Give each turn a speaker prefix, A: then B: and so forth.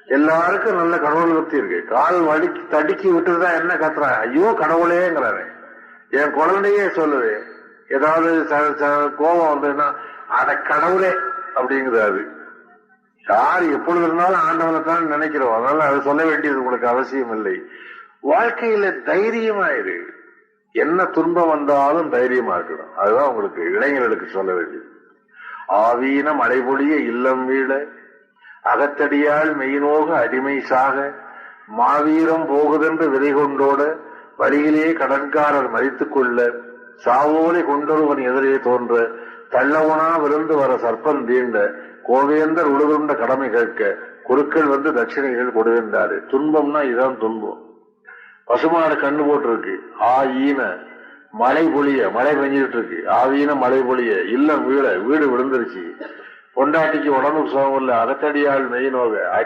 A: எல்லாருக்கும் நல்ல கடவுள் பக்தி இருக்கு. கால் வலிக்கு தடுக்கி விட்டுதான் என்ன கத்துறான், ஐயோ கடவுளேங்கிறாரு. என் குழந்தையே சொல்லுது, ஏதாவது கோபம் வந்ததுன்னா அட கடவுளே அப்படிங்கிறாரு. யார் எப்பொழுது இருந்தாலும் ஆண்டவனை தான் நினைக்கிறோம். அதனால அதை சொல்ல வேண்டியது உங்களுக்கு அவசியம் இல்லை. வாழ்க்கையில தைரியமாயிரு. என்ன துன்பம் வந்தாலும் தைரியமா இருக்கணும். அதுதான் உங்களுக்கு இளைஞர்களுக்கு சொல்ல வேண்டியது. ஆவீன மழைபொழிய இல்லம் வீழ அகத்தடியால் மெய்நோக அடிமை சாக மாவீரம் போகுதென்று விதை கொண்டோட வழியிலே கடன்காரர் மதித்துக் கொள்ள சாவோலை கொண்டொருவன் எதிரே தோன்ற தள்ளவனா விழுந்து வர சர்ப்பம் தீண்ட கோவேந்தர் உழுதுண்ட கடமை கேட்க குருக்கள் வந்து தட்சிணைகள் கொடுக்கின்றாரு. துன்பம்னா இதான் துன்பம். பசுமாடு கண்ணு போட்டிருக்கு, ஆயின மழை பொழிய, மழை பெஞ்சிட்டு இருக்கு, ஆவீன மழை பொழிய இல்லம் வீடு விழுந்துருச்சு, பொண்டாட்டிக்கு உடம்புக்கு சுகம் இல்ல, அகத்தடியால் மெய்நோக அடி